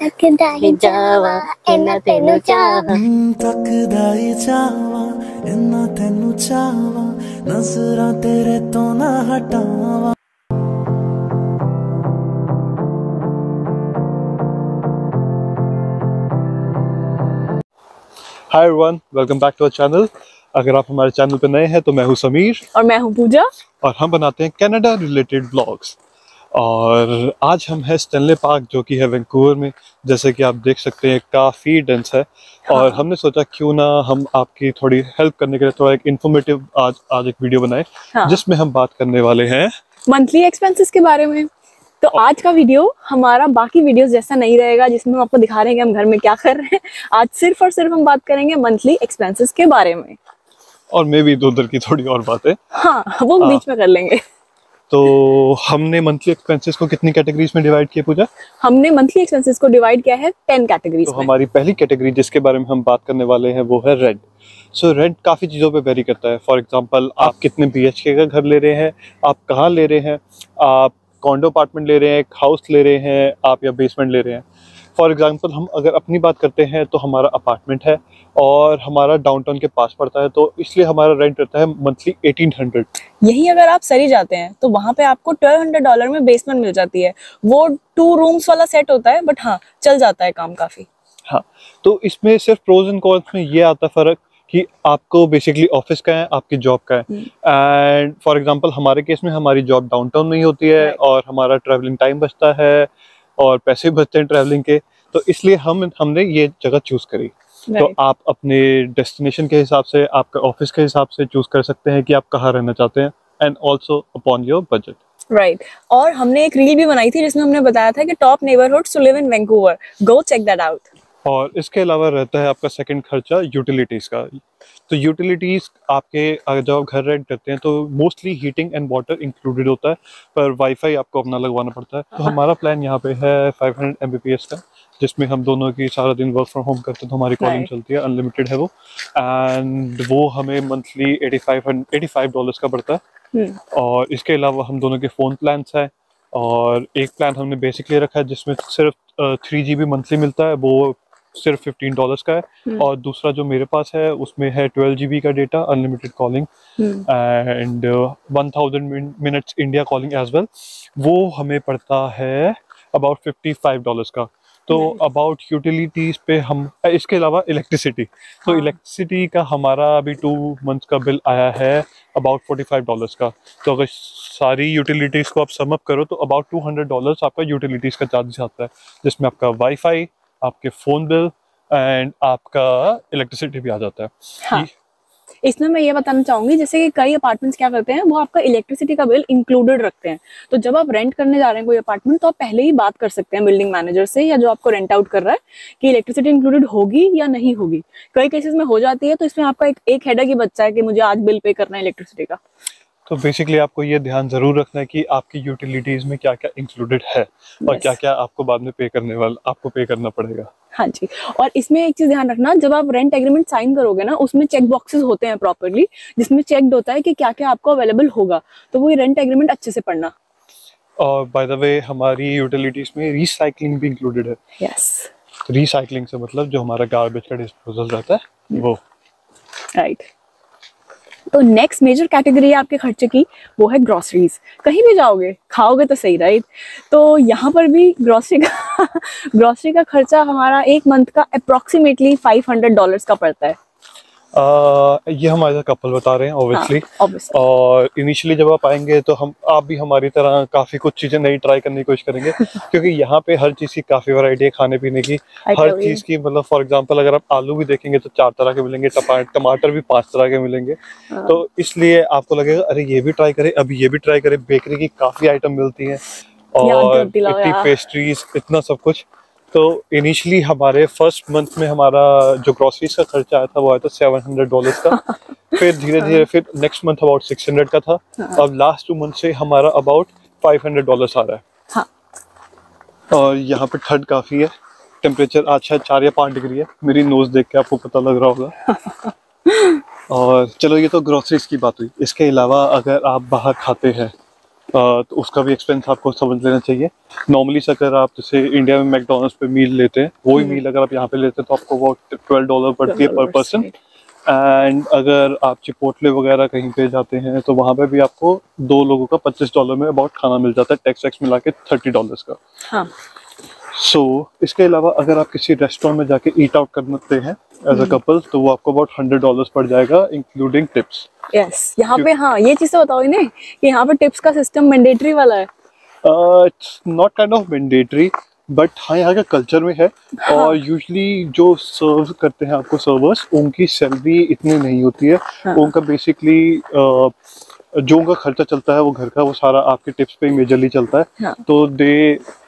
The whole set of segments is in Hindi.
तकदाई जावा इन्ना तेनू चावा तकदाई जावा इन्ना तेनू चावा नजरां तेरे तो ना हटावा। Hi everyone, welcome back to our channel. अगर आप हमारे चैनल पे नए हैं तो मैं हूं समीर और मैं हूं पूजा और हम बनाते हैं कनाडा रिलेटेड ब्लॉग्स। और आज हम हैं स्टैनले पार्क जो कि है वैंकूवर में। जैसे कि आप देख सकते हैं काफ़ी डेंस है। और हमने सोचा क्यों ना हम आपकी थोड़ी हेल्प करने के लिए थोड़ा एक इन्फॉर्मेटिव आज एक वीडियो बनाए जिसमें हम बात करने वाले हैं मंथली एक्सपेंसेस के बारे में। तो आज का वीडियो हमारा बाकी वीडियोस जैसा नहीं रहेगा जिसमें हम आपको दिखा रहे हैं कि हम घर में क्या कर रहे हैं। आज सिर्फ और सिर्फ हम बात करेंगे मंथली एक्सपेंसेस के बारे में और मे भी इधर की थोड़ी और बातें वो बीच में कर लेंगे। तो हमने मंथली एक्सपेंसेस को कितनी कैटेगरीज में डिवाइड किया पूजा? हमने मंथली एक्सपेंसेस को डिवाइड किया है 10 कैटेगरीज तो में। हमारी पहली कैटेगरी जिसके बारे में हम बात करने वाले हैं वो है रेंट। सो रेंट काफ़ी चीज़ों पे वेरी करता है। फॉर एग्जांपल आप कितने BHK का घर ले रहे हैं, आप कहाँ ले रहे हैं, आप कॉन्डो अपार्टमेंट ले रहे हैं, एक हाउस ले रहे हैं आप, या बेसमेंट ले रहे हैं। फॉर एग्जांपल हम अगर अपनी बात करते हैं तो हमारा अपार्टमेंट है और हमारा डाउनटाउन के पास पड़ता है, तो इसलिए हमारा रेंट रहता है मंथली 1800। यही अगर आप सरी जाते हैं तो वहां पे आपको $1200 में बेसमेंट मिल जाती है। वो 2 रूम्स वाला सेट होता है, बट हाँ चल जाता है काम काफी। हाँ, तो इसमें सिर्फ प्रोज एंड कॉन्स में ये आता फर्क कि आपको बेसिकली ऑफिस का है, आपकी जॉब का है। एंड फॉर एग्जांपल हमारे केस में हमारी जॉब डाउनटाउन में ही होती है और हमारा ट्रैवलिंग टाइम बचता है और पैसे बचते हैं ट्रैवलिंग के, तो इसलिए हमने ये जगह चूज करी। तो आप अपने डेस्टिनेशन के हिसाब से, आपका ऑफिस के हिसाब से चूज कर सकते हैं कि आप कहाँ रहना चाहते हैं, and also upon your budget. Right. और हमने एक रील भी बनाई थी जिसमें हमने बताया था कि top neighbourhoods to live in Vancouver. Go check that out. और इसके अलावा रहता है आपका सेकंड खर्चा यूटिलिटीज़ का। तो यूटिलिटीज़ आपके अगर जब आप घर रेंट करते हैं तो mostly heating and water included होता है, पर वाईफाई आपको अपना लगवाना पड़ता है। तो हमारा प्लान यहाँ पे है 500 Mbps का, जिसमें हम दोनों की सारा दिन वर्क फ्रॉम होम करते हैं, तो हमारी कॉलिंग चलती है, अनलिमिटेड है वो। एंड वो हमें मंथली $85 का पड़ता है। और इसके अलावा हम दोनों के फ़ोन प्लान्स हैं, और एक प्लान हमने बेसिकली रखा है जिसमें सिर्फ 3 GB मंथली मिलता है, वो सिर्फ $15 का है। और दूसरा जो मेरे पास है उसमें है 12 GB का data, unlimited calling and 1000 minutes India calling as well. वो हमें पड़ता है अबाउट $55 का। तो अबाउट यूटिलिटीज पे हम, इसके अलावा इलेक्ट्रिसिटी, तो इलेक्ट्रिसिटी का हमारा अभी 2 मंथ्स का बिल आया है अबाउट $45 का। तो अगर सारी यूटिलिटीज को आप सम अप करो तो अबाउट $200 आपका यूटिलिटीज का चार्जेस आता है, जिसमें आपका वाईफाई, आपके फोन बिल एंड आपका इलेक्ट्रिसिटी भी आ जाता है। हाँ। इसमें मैं ये बताना चाहूंगी, जैसे कि कई अपार्टमेंट्स क्या करते हैं, वो आपका इलेक्ट्रिसिटी का बिल इंक्लूडेड रखते हैं। तो जब आप रेंट करने जा रहे हैं कोई अपार्टमेंट, तो आप पहले ही बात कर सकते हैं बिल्डिंग मैनेजर से या जो आपको रेंट आउट कर रहा है कि इलेक्ट्रिसिटी इंक्लूडेड होगी या नहीं होगी। कई केसेस में हो जाती है, तो इसमें आपका एक हेडेक ही बच्चा है कि मुझे आज बिल पे करना है इलेक्ट्रिसिटी का। तो बेसिकली आपको ये ध्यान जरूर रखना है कि आपकी यूटिलिटीज में क्या क्या इंक्लूडेड है और क्या क्या आपको बाद में आपको पे करना पड़ेगा। हाँ जी। और इसमें एक चीज ध्यान रखना, जब आप रेंट एग्रीमेंट साइन करोगे ना, उसमें चेक बॉक्सेस होते हैं प्रॉपर्ली, जिसमें चेक्ड होता है कि क्या क्या आपको अवेलेबल होगा। तो वो रेंट एग्रीमेंट अच्छे से पढ़ना। और बाय द वे हमारी यूटिलिटीज में रिसाइकलिंग भी इंक्लूडेड है। यस। रिसाइकलिंग से मतलब जो हमारा गार्बेज का डिस्पोजल रहता है वो। राइट। तो नेक्स्ट मेजर कैटेगरी है आपके खर्चे की, वो है ग्रोसरीज। कहीं भी जाओगे खाओगे तो सही, राइट। तो यहाँ पर भी ग्रोसरी का खर्चा हमारा एक मंथ का अप्रोक्सीमेटली $500 का पड़ता है। ये हमारे कपल बता रहे हैं ऑब्वियसली। obviously। और इनिशियली जब आप आएंगे तो आप भी हमारी तरह काफी कुछ चीजें नई ट्राई करने की कोशिश करेंगे क्योंकि यहाँ पे हर चीज की काफी वैरायटी है खाने पीने की, हर चीज की। मतलब फॉर एग्जांपल अगर आप आलू भी देखेंगे तो 4 तरह के मिलेंगे, टमाटर भी 5 तरह के मिलेंगे। तो इसलिए आपको लगेगा अरे ये भी ट्राई करें, अभी ये भी ट्राई करें। बेकरी की काफी आइटम मिलती है और इतनी पेस्ट्रीज, इतना सब कुछ। तो इनिशियली हमारे फर्स्ट मंथ में हमारा जो ग्रोसरीज का खर्चा आया था वो आया था $700 का। फिर धीरे धीरे फिर नेक्स्ट मंथ अबाउट 600 का था। अब लास्ट 2 मंथ से हमारा अबाउट $500 आ रहा है। हाँ। और यहाँ पे ठंड काफी है, टेम्परेचर आज शायद 4 या 5 डिग्री है, मेरी नोज देख के आपको पता लग रहा होगा। और चलो ये तो ग्रोसरीज की बात हुई। इसके अलावा अगर आप बाहर खाते हैं तो उसका भी एक्सपेंस आपको समझ लेना चाहिए। नॉर्मली अगर आप जैसे इंडिया में मैकडोनल्ड्स पे मील लेते हैं, वही मील अगर आप यहाँ पे लेते हैं तो आपको अबाउट $12 पड़ती है पर पर्सन। एंड अगर आप चिपोटले वगैरह कहीं पे जाते हैं तो वहाँ पे भी आपको 2 लोगों का $25 में अबाउट खाना मिल जाता है, टैक्स वैक्स मिला के $30 का। हाँ। सो इसके अलावा अगर आप किसी रेस्टोरेंट में जाके ईट आउट करते हैं एज अ कपल तो वो आपको अबाउट $100 पड़ जाएगा इंक्लूडिंग टिप्स। यस, यहाँ पे हाँ ये चीज़ तो बताओ इन्हें कि यहाँ पे टिप्स का सिस्टम मैंडेटरी वाला है। It's not kind of mandatory, but हाँ यहाँ का कल्चर में है। और यूजली जो सर्व करते हैं आपको सर्वर्स, उनकी सैलरी इतनी नहीं होती है। उनका बेसिकली जो उनका खर्चा चलता है वो घर का, वो सारा आपके टिप्स पे ही मेजरली चलता है। तो दे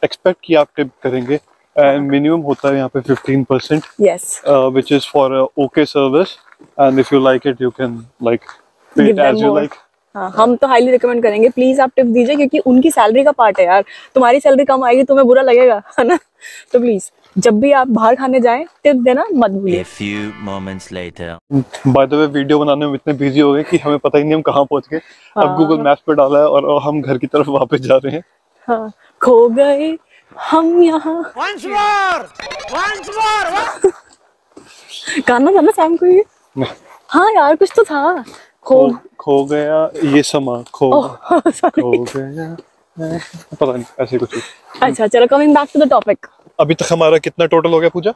एक्सपेक्ट कि आप टिप करेंगे एंड मिनिमम होता है यहाँ पे 15%, which is for a okay service, and if you like it you can like pay it as you like। हाँ, हम तो हाईली रिकमेंड करेंगे प्लीज आप टिप दीजिए, क्योंकि उनकी सैलरी का पार्ट है यार। तुम्हारी सैलरी कम आएगी तुम्हें बुरा लगेगा, है ना। तो प्लीज जब भी आप बाहर खाने जाएं टिप देना मत भूलिए। बाय द वे वीडियो बनाने में इतने बिजी हो गए कि हमें पता ही नहीं हम कहाँ पहुंच गए। अब गूगल मैप्स पे डाला है और हम घर की तरफ वापस जा रहे हैं। हाँ, खो गए हम यहाँ। गाना था ना सैम को ये? हाँ यार कुछ तो था। खो गया ये समा, खो गया पता नहीं ऐसे कुछ। अच्छा चलो, coming back to the topic. अभी तक हमारा कितना टोटल हो गया पूजा?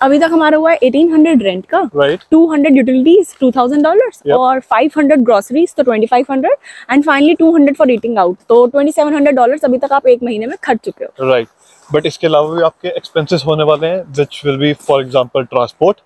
अभी तक हमारा हुआ है 1800 रेंट का, राइट। 200 यूटिलिटीज $2000, और 500 ग्रोसरीज तो 2500, and finally 200 for eating out, तो $2700 अभी तक आप एक महीने में खर्च चुके हो। राइट, बट इसके अलावा भी आपके एक्सपेंसेस होने वाले हैं, which will be for example transport.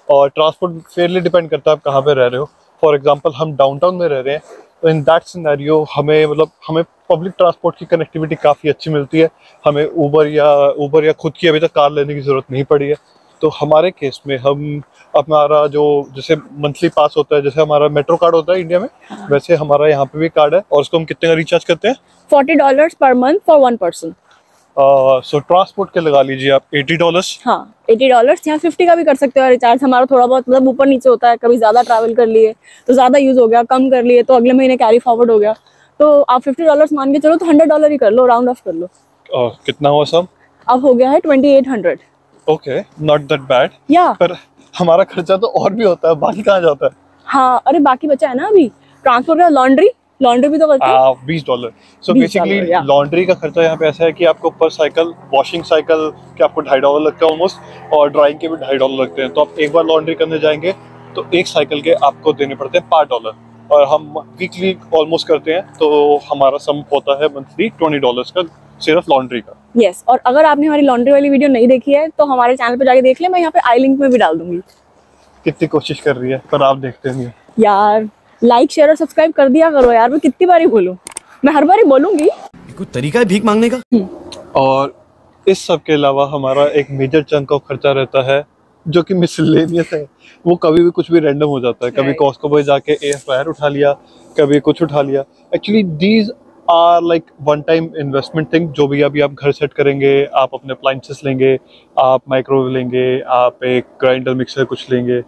और ट्रांसपोर्ट फेयरली डिपेंड करता है आप कहाँ पे रह रहे हो। फॉर एग्जांपल हम डाउनटाउन में रह रहे हैं, तो इन दैट सिनेरियो हमें पब्लिक ट्रांसपोर्ट की कनेक्टिविटी काफ़ी अच्छी मिलती है। हमें ऊबर या खुद की अभी तक कार लेने की ज़रूरत नहीं पड़ी है। तो हमारे केस में हम हमारा जो जैसे मंथली पास होता है, जैसे हमारा मेट्रो कार्ड होता है इंडिया में, वैसे हमारा यहाँ पे भी कार्ड है, और उसको हम कितने का रिचार्ज करते हैं? $40 per month for 1 person. So transport के लगा लीजिए आप $80। हाँ, $80 या 50 का भी कर सकते हो रिचार्ज। हमारा थोड़ा बहुत मतलब ऊपर नीचे होता है, कभी ज्यादा ट्रैवल कर लिए तो ज्यादा यूज हो गया, कम कर लिए तो अगले महीने कैरी फॉरवर्ड हो गया। तो आप $50 मान के चलो, तो $100 ही कर लो, राउंड ऑफ कर लो। कितना हुआ सब? अब हो गया है 2800। Okay, not that bad. या पर हमारा खर्चा तो और भी होता है, बाकी कहाँ जाता है? हाँ, अरे बाकी बचा है ना अभी ट्रांसपोर्ट का, लॉन्ड्री भी तो करते हैं। $20। सो बेसिकली लॉन्ड्री का खर्चा यहाँ पे ऐसा है कि आपको पर साइकिल, वॉशिंग साइकिल के आपको $2.5 लगता है ऑलमोस्ट, और ड्राइंग के भी $2.5 लगते हैं। तो आप एक बार लॉन्ड्री करने जाएंगे तो एक साइकिल के आपको देने पड़ते हैं $5, और हम वीकली ऑलमोस्ट करते हैं, तो हमारा सम होता है मंथली $20 का सिर्फ लॉन्ड्री का। यस, और अगर आपने हमारी लॉन्ड्री वाली वीडियो नहीं देखी है तो हमारे चैनल पे जाके देख ले, मैं यहाँ पे आई लिंक में भी डाल दूंगी। कितनी कोशिश कर रही है पर आप देखते नहीं यार। लाइक शेयर और सब्सक्राइब कर दिया करो यार, मैं कितनी बारी बोलूं, मैं हर बारी बोलूंगी। कोई तरीका है भीख मांगने का? और इस सब के अलावा हमारा एक मेजर चंक ऑफ खर्चा रहता है जो कि मिसलेनियस है। वो कभी भी कुछ भी रैंडम हो जाता है। कभी कॉस्को पे जाके एयर फ्रायर उठा लिया, कभी कुछ उठा लिया। Actually these are like one time investment thing. जो भी अभी आप घर सेट करेंगे, आप अपने अप्लायंसेस लेंगे, आप माइक्रोवेव लेंगे, आप एक ग्राइंडर मिक्सर कुछ लेंगे,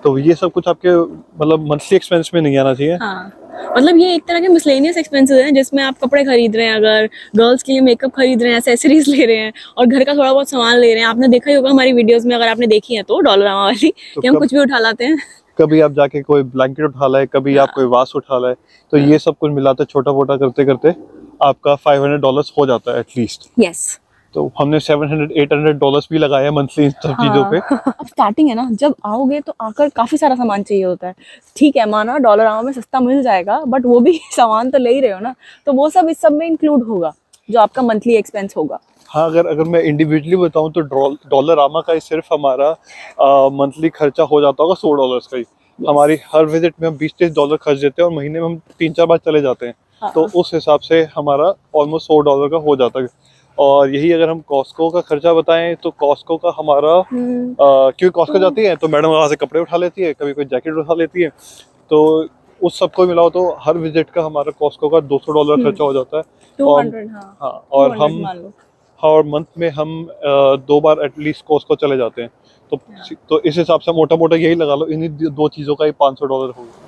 तो ये सब कुछ आपके मतलब मंथली एक्सपेंस में नहीं आना चाहिए। हाँ, मतलब ये एक तरह के मिसलेनियस एक्सपेंसेस हैं जिसमें आप कपड़े खरीद रहे हैं, अगर गर्ल्स के लिए मेकअप खरीद रहे हैं, एक्सेसरीज ले रहे हैं, और घर का थोड़ा बहुत सामान ले रहे हैं। आपने देखा ही होगा हमारी वीडियोस में, अगर आपने देखी है तो डॉलरामा वाली, कि हम कुछ भी उठा लाते हैं। कभी आप जाके कोई ब्लैंकेट उठा लाए, कभी आप कोई वास उठा लाए, तो ये सब कुछ मिलाते छोटा मोटा करते करते आपका $500 हो जाता है एटलीस्ट। यस, तो हमने $700-800 भी लगाया मंथली इन सब चीजों पे। अब स्टार्टिंग है ना, जब आओगे तो आकर काफी सारा सामान चाहिए होता है। ठीक है, माना डॉलरामा में सस्ता मिल जाएगा, बट वो भी सामान तो ले ही रहे हो ना, तो वो सब इस सब में इंक्लूड होगा जो आपका मंथली एक्सपेंस होगा। हाँ, अगर मैं इंडिविजुअली बताऊं तो डॉलरामा का ही सिर्फ हमारा मंथली खर्चा हो जाता होगा $100 का ही। हमारी हर विजिट में हम $20-30 खर्च देते हैं, और महीने में हम 3-4 बार चले जाते हैं। तो उस हिसाब से हमारा ऑलमोस्ट $100 का हो जाता है। और यही अगर हम कॉस्को का खर्चा बताएं तो कॉस्को का हमारा क्योंकि कॉस्को जाती है तो मैडम वहाँ से कपड़े उठा लेती है, कभी कोई जैकेट उठा लेती है, तो उस सबको मिलाओ तो हर विजिट का हमारा कॉस्को का $200 खर्चा हो जाता है। 200, हाँ, और हम हर मंथ में हम 2 बार एटलीस्ट कॉस्को चले जाते हैं। तो इस हिसाब से मोटा मोटा यही लगा लो, इन्हीं 2 चीज़ों का ही $500 होगा।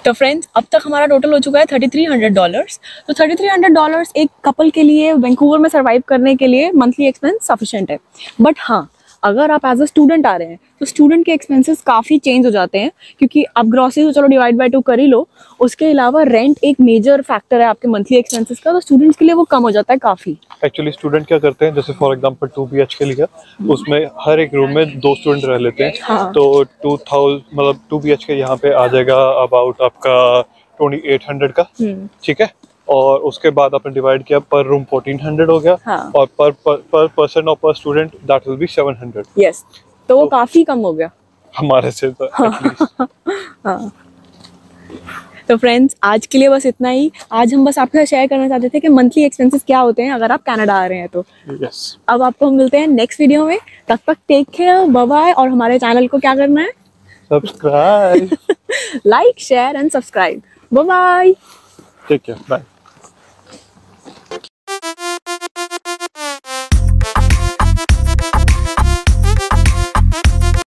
तो फ्रेंड्स, अब तक हमारा टोटल हो चुका है $3300। तो $3300 एक कपल के लिए वैंकूवर में सर्वाइव करने के लिए मंथली एक्सपेंस सफिशिएंट है। बट हाँ, अगर आप एज अ स्टूडेंट आ रहे हैं तो स्टूडेंट के एक्सपेंसेस काफ़ी चेंज हो जाते हैं, क्योंकि अब ग्रॉसरी तो चलो डिवाइड बाय 2 कर ही लो, उसके अलावा रेंट एक मेजर फैक्टर है आपके मंथली एक्सपेंसेस का, तो स्टूडेंट्स के लिए वो कम हो जाता है काफ़ी। एक्चुअली स्टूडेंट क्या करते हैं, जैसे फॉर एग्जांपल 2 BHK लिया, उसमें हर एक रूम में 2 स्टूडेंट रह लेते हैं। हाँ। तो 2000 मतलब 2 BHK यहाँ पे आ जाएगा अबाउट आपका 2800 का, ठीक है। और उसके बाद आपने डिवाइड किया, पर रूम 1400 हो गया। हाँ। और पर पर्सन और पर student that will be 700। Yes, तो वो काफ़ी कम हो गया हमारे से तो एटलीस्ट। हाँ। तो फ्रेंड्स, आज के लिए बस इतना ही। आज हम बस आपके साथ शेयर करना चाहते थे कि मंथली एक्सपेंसेस क्या होते हैं अगर आप कनाडा आ रहे हैं तो। यस। अब आपको हम मिलते हैं नेक्स्ट वीडियो में, तब तक टेक केयर, बाय बाय। और हमारे चैनल को क्या करना है? Subscribe. Like, share and subscribe. Bye bye. Take care, bye.